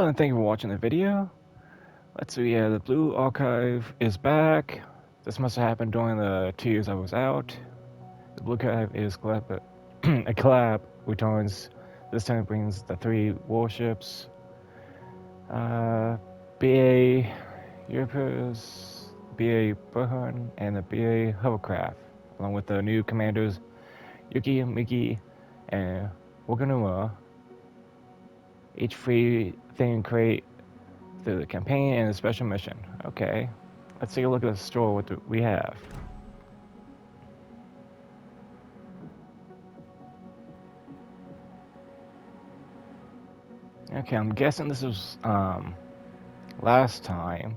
Hello and thank you for watching the video. Let's see, the blue archive is back. This must have happened during the 2 years I was out. The blue archive is a collab returns. This time it brings the 3 warships. BA Europus, BA Burhan, and the BA Hovercraft, along with the new commanders Yuki, Miki, and Waganuma. Each free thing create through the campaign and the special mission. Okay, let's take a look at the store. What do we have? Okay, I'm guessing this was last time.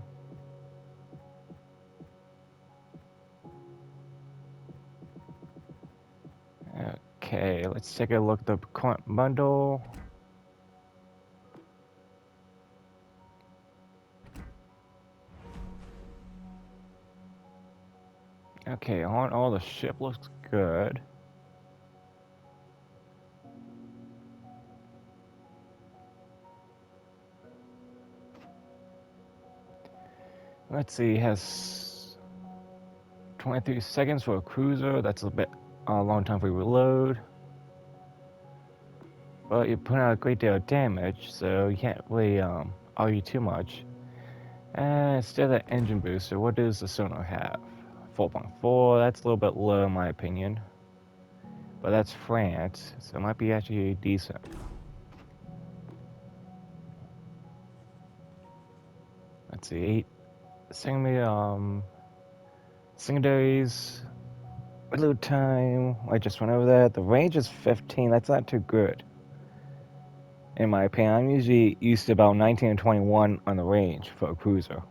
Okay, let's take a look at the current bundle. Okay, on all the ship looks good. Let's see, it has 23 seconds for a cruiser. That's a long time for reload. But you're putting out a great deal of damage, so you can't really argue too much. And instead of the engine booster, what does the sonar have? 4.4, that's a little bit low in my opinion. But that's France, so it might be actually decent. Let's see, 8 secondaries, reload time, I just went over that. The range is 15, that's not too good. In my opinion, I'm usually used to about 19 and 21 on the range for a cruiser.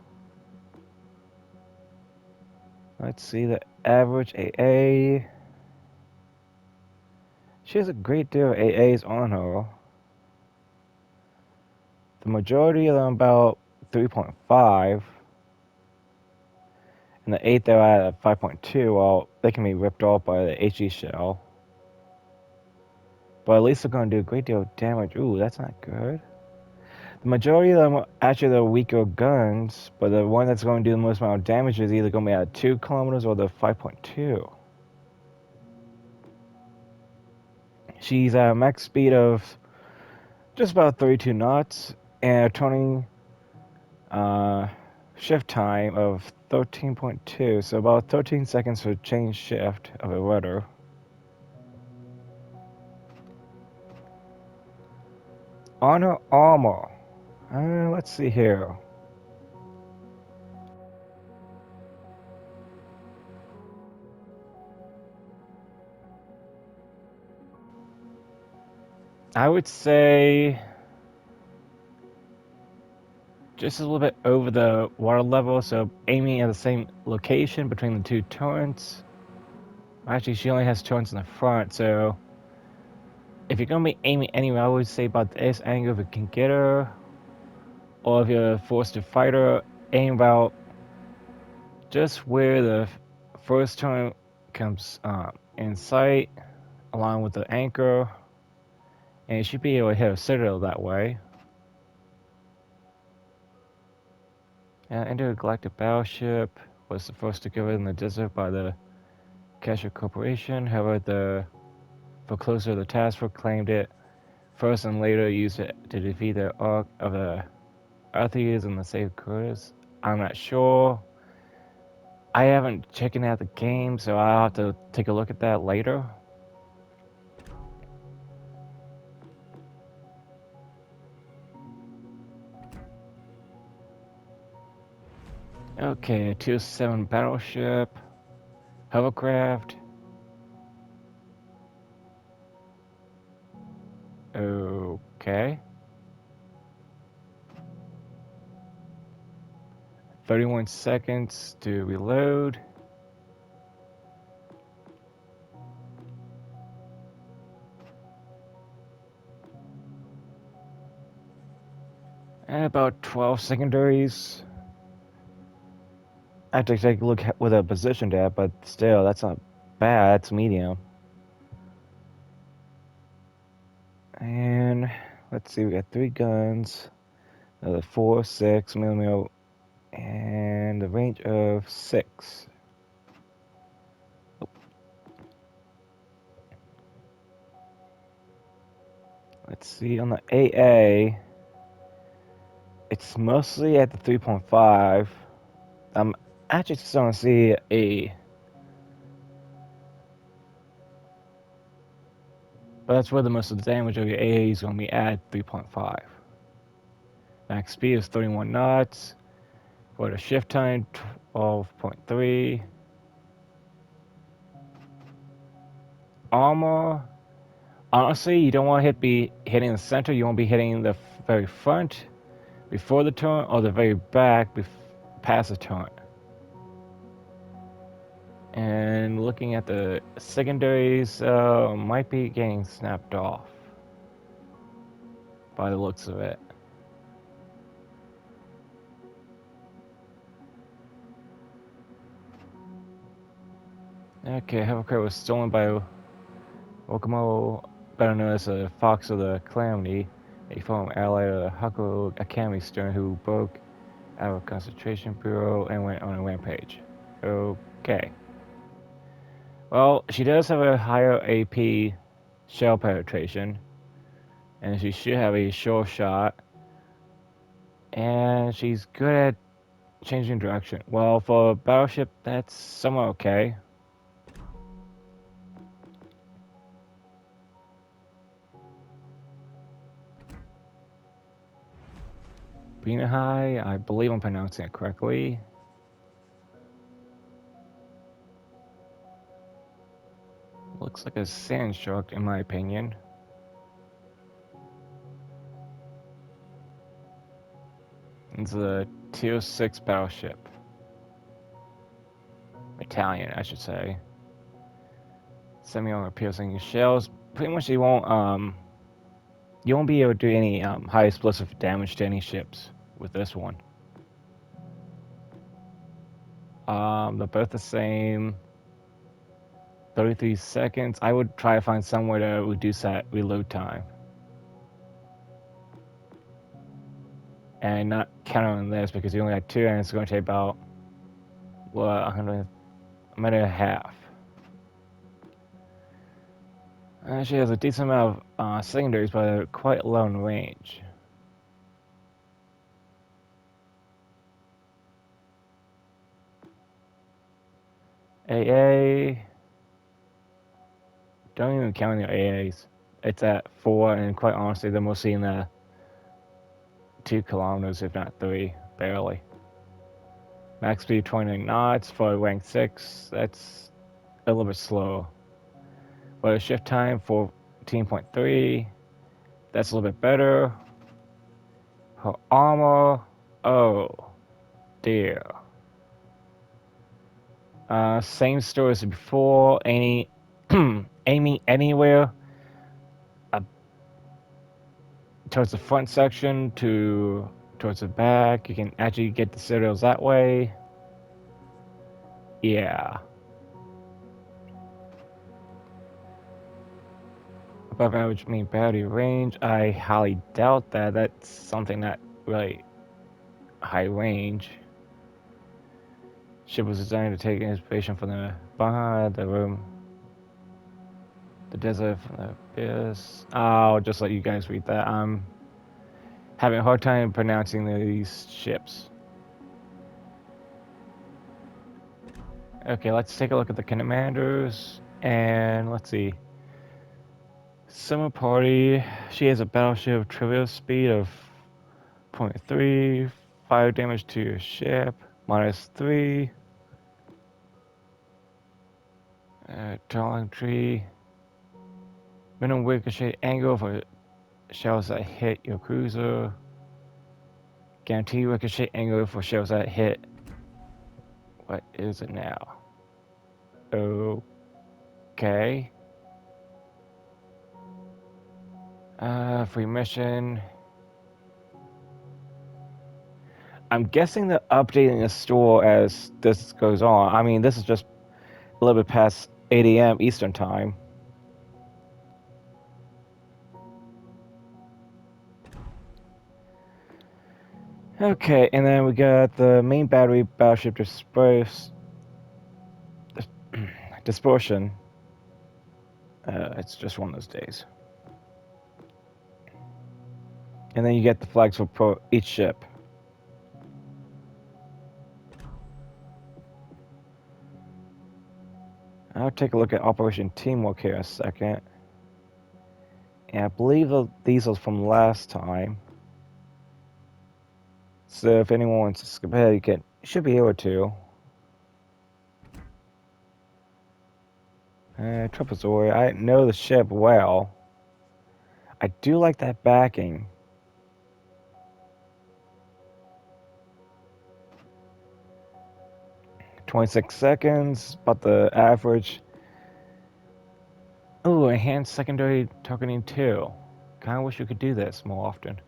Let's see the average AA. She has a great deal of AAs on her. The majority of them about 3.5. And the 8 they're at 5.2, well, they can be ripped off by the HE shell. But at least they're going to do a great deal of damage. Ooh, that's not good. The majority of them are actually the weaker guns, but the one that's going to do the most amount of damage is either going to be at 2 kilometers or the 5.2. She's at a max speed of just about 32 knots and a turning shift time of 13.2, so about 13 seconds for change shift of a rudder. On her armor, let's see here. I would say just a little bit over the water level, so aiming at the same location between the 2 turrets. Actually, she only has turrets in the front, so if you're going to be aiming anywhere, I would say about this angle if you can get her. Or if you're forced to fight her, aim about just where the first turret comes in sight, along with the anchor. And you should be able to hit a citadel that way. Intergalactic Battleship was the first to go in the desert by the Casher Corporation. However, for closer the task force claimed it first and later used it to defeat the Ark of the Arthurs and the Save Curtis. I'm not sure. I haven't checked out the game, so I'll have to take a look at that later. Okay, 207 Battleship, Hovercraft. Okay. 31 seconds to reload. And about 12 secondaries. I have to take a look at with a position at, but still, that's not bad. That's medium. And let's see, we got 3 guns. Another 4, 6 millimeter, and a range of 6. Let's see, on the AA, it's mostly at the 3.5. I'm actually starting to see but that's where the most of the damage of your AA is going to be at 3.5. Max speed is 31 knots. For the shift time, 12.3. Armor, honestly, you don't want to be hitting the center. You want to be hitting the very front before the turn, or the very back past the turn. And looking at the secondaries, might be getting snapped off by the looks of it. Okay, Hovercraft was stolen by Okamo, better known as the Fox of the Calamity, a former ally of the Haku Academy student who broke out of concentration bureau and went on a rampage. Okay. Well, she does have a higher AP shell penetration, and she should have a sure shot, and she's good at changing direction. Well, for a battleship, that's somewhat okay. Binah, I believe I'm pronouncing it correctly. Looks like a sand shark, in my opinion. It's a tier 6 battleship. Italian, I should say. Semi-armor piercing shells. Pretty much you won't be able to do any high explosive damage to any ships with this one. They're both the same. 33 seconds. I would try to find somewhere to reduce that reload time. And not count on this because you only have 2 and it's going to take about, what, a minute and a half. She has a decent amount of secondaries, but they're quite low in range. AA. Don't even count your AAs. It's at 4, and quite honestly, they're mostly in the 2 kilometers, if not 3, barely. Max speed 29 knots for rank 6. That's a little bit slow. But a shift time 14.3. That's a little bit better. Her armor. Oh, dear. Same story as before. Aiming anywhere towards the front section towards the back. You can actually get the citadels that way. Yeah. Above average mean battery range. I highly doubt that. That's something not really high range. Ship was designed to take inspiration from the Binah, the room, the desert, from the abyss. I'll just let you guys read that. I'm having a hard time pronouncing these ships. Okay, let's take a look at the commanders, and let's see. Summer Party, she has a battleship trivial speed of 0.3, fire damage to your ship, -3. Drawing tree. Minimum ricochet angle for shells that hit your cruiser. Guarantee ricochet angle for shells that hit. What is it now? Okay. Free mission. I'm guessing they're updating the store as this goes on. I mean, this is just a little bit past 8 a.m. Eastern time. Okay, and then we got the main battery battleship dispersion. It's just one of those days. And then you get the flags for each ship. I'll take a look at Operation Teamwork here in a second. And I believe these are from last time. So if anyone wants to skip ahead, you should be able to. Trapezoid, I know the ship well. I do like that backing. "26 seconds, but the average." Oh, enhanced secondary targeting too. Kinda wish you could do this more often.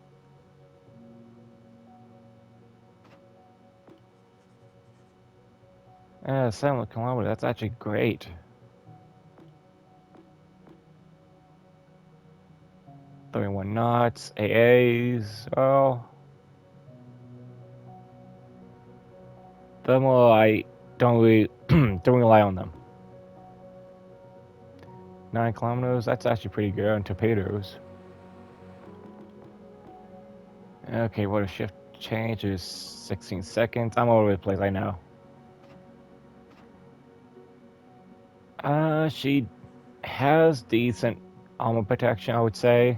7 kilometers, that's actually great. 31 knots, AAs, well. Thermal, I don't really don't rely on them. 9 kilometers, that's actually pretty good on torpedoes. Okay, what a shift change is 16 seconds. I'm all over the place, I know. She has decent armor protection, I would say.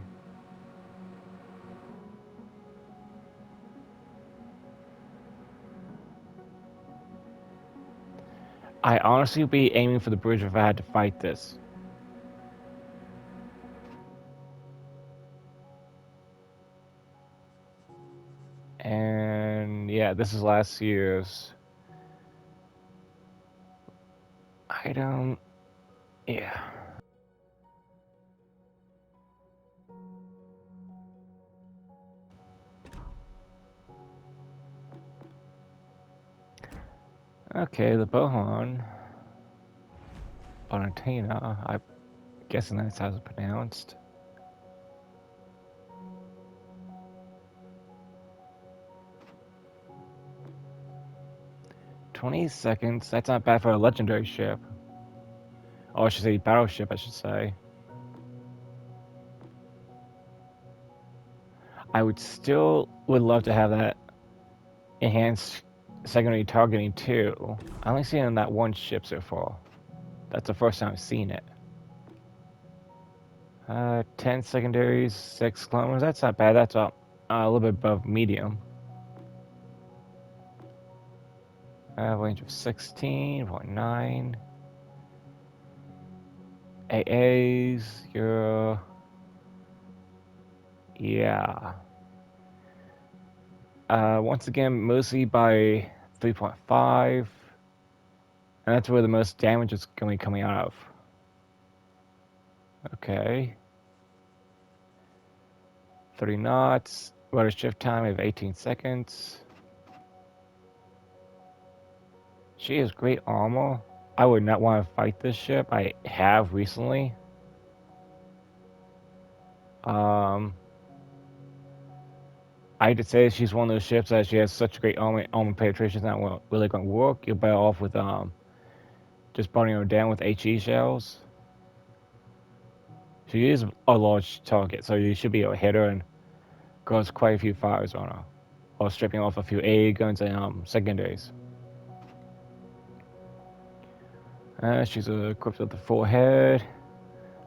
I honestly would be aiming for the bridge if I had to fight this. And yeah, this is last year's. I don't. Yeah. Okay, the Bohan. Bonatina. I'm guessing that's how it's pronounced. "20 seconds. That's not bad for a legendary ship. Oh, I should say battleship, I should say. I would love to have that enhanced secondary targeting too. I only seen it on that one ship so far. That's the first time I've seen it. 10 secondaries, 6 kilometers. That's not bad. That's up a little bit above medium. Range of 16.9. AAs, you're... Yeah. Once again, mostly by 3.5. And that's where the most damage is going to be coming out of. Okay. 30 knots. Rudder shift time of 18 seconds. She has great armor. I would not want to fight this ship. I have recently. I could say she's one of those ships that she has such great armor penetration, it's not really going to work. You're better off with just burning her down with HE shells. She is a large target, so you should be able to hit her and cause quite a few fires on her, or stripping off a few AA guns and secondaries. She's equipped with the full head,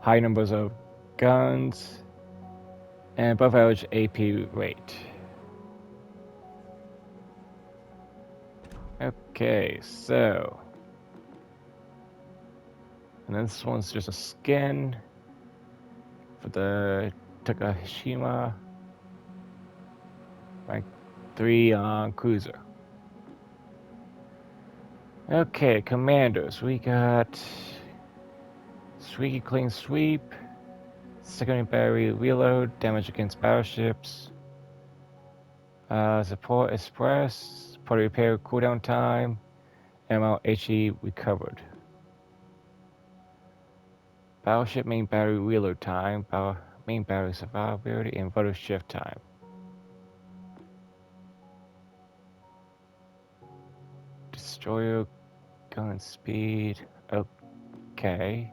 high numbers of guns, and above average AP rate. Okay, so... And then this one's just a skin for the Takashima rank 3 cruiser. Okay, commanders. We got Squeaky Clean Sweep, Secondary Battery Reload, Damage Against Battleships, Support Express, Party Repair Cooldown Time, ML HE Recovered. Battleship Main Battery Reload Time, Main Battery Survivability, and Rudder Shift Time. Destroyer, gun speed. Okay.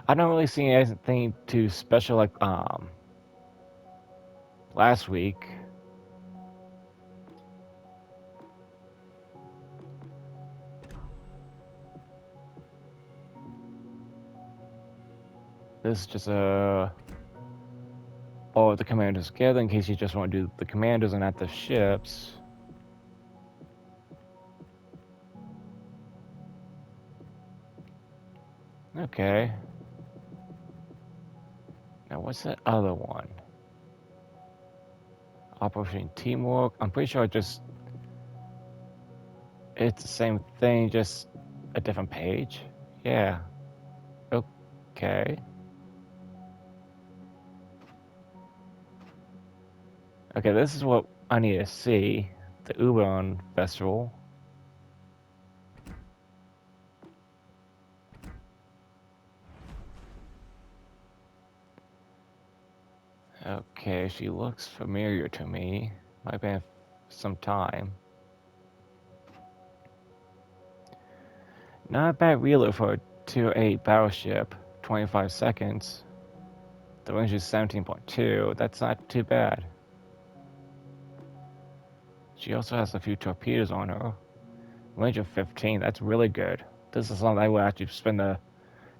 I don't really see anything too special like last week. This is just all the commanders together in case you just want to do the commanders and not the ships. Okay. Now what's that other one? Operation Teamwork. I'm pretty sure it's the same thing, just a different page. Yeah. Okay. Okay, this is what I need to see. The Obon Festival. Okay, she looks familiar to me. Might have been some time. Not a bad reload for a Tier 8 battleship. 25 seconds. The range is 17.2. That's not too bad. She also has a few torpedoes on her. Range of 15. That's really good. This is something I would actually spend the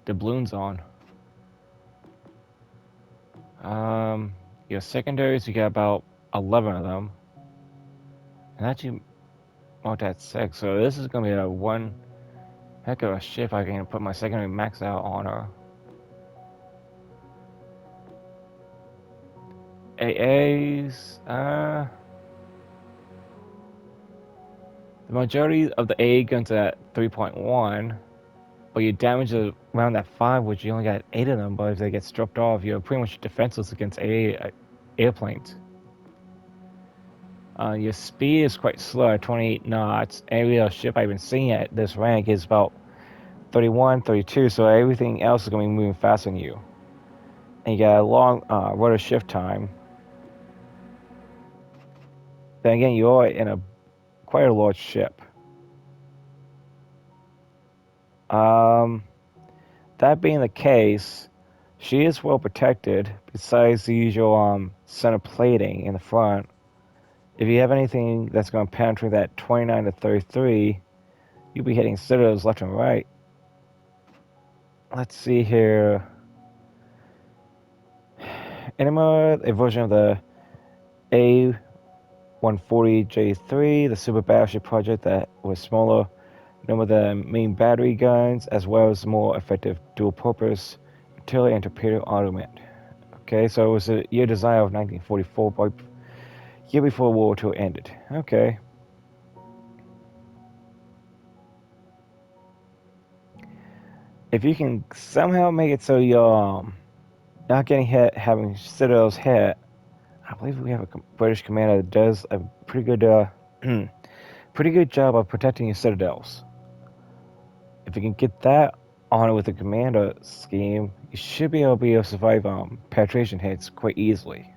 doubloons on. Your secondaries, you got about 11 of them. And actually, marked at 6. So this is going to be a one heck of a ship. I can put my secondary max out on her. AAs, the majority of the AA guns at 3.1, but your damage is around that 5, which you only got 8 of them, but if they get stripped off, you're pretty much defenseless against AA airplanes. Your speed is quite slow at 28 knots. Every other ship I've been seeing at this rank is about 31, 32, so everything else is going to be moving faster than you. And you got a long rotor shift time. Then again, you're in quite a large ship. That being the case, she is well protected, besides the usual center plating in the front. If you have anything that's going to penetrate that 29 to 33, you'll be hitting citadels left and right. Let's see here. Enema, a version of the A140J3, the super battleship project that was smaller, known with the main battery guns, as well as more effective dual-purpose artillery and torpedo armament. Okay, so it was a year design of 1944, year before World War II ended. Okay. If you can somehow make it so you're not getting hit, having citadels hit, I believe we have a British commander that does a pretty good, pretty good job of protecting your citadels. If you can get that on it with the commander scheme, you should be able to survive penetration hits quite easily.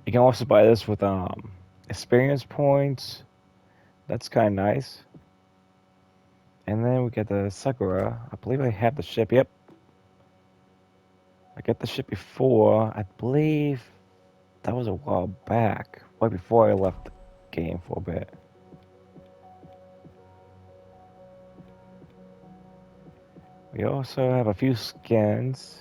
You can also buy this with experience points. That's kind of nice. And then we get the Sakura. I believe I have the ship. Yep. I got the ship before. I believe that was a while back. Right before I left the game for a bit. We also have a few skins.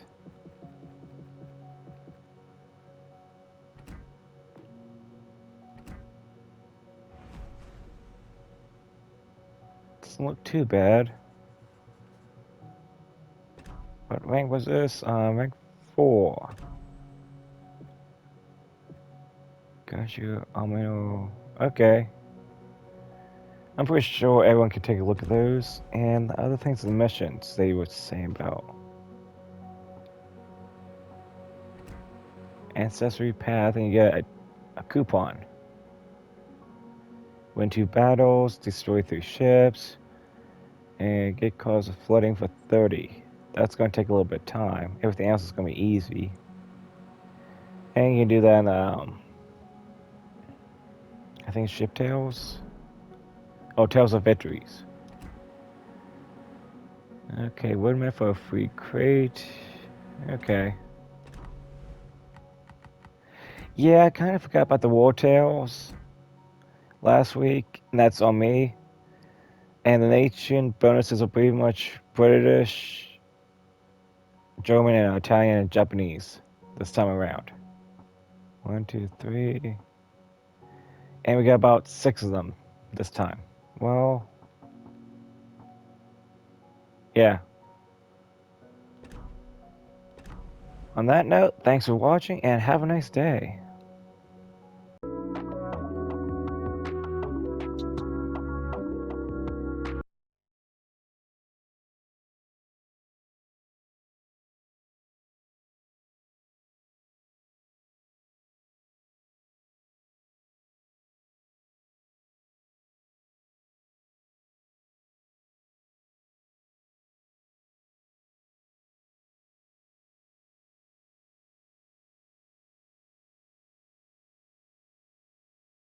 Doesn't look too bad. What rank was this? Rank 4. Got you, Amino. Okay. I'm pretty sure everyone can take a look at those. And the other things in the missions they were saying about. Ancestry path, and you get a coupon. Win 2 battles, destroy 3 ships, and get cause of flooding for 30. That's going to take a little bit of time. Everything else is going to be easy. And you can do that in, I think Ship Tales. Oh, Tales of Victories. Okay, wait a minute for a free crate. Okay. Yeah, I kind of forgot about the War Tales last week, and that's on me. And the nation bonuses are pretty much British, German, and Italian and Japanese this time around. 1, 2, 3. And we got about 6 of them this time. Well, yeah. On that note, thanks for watching and have a nice day.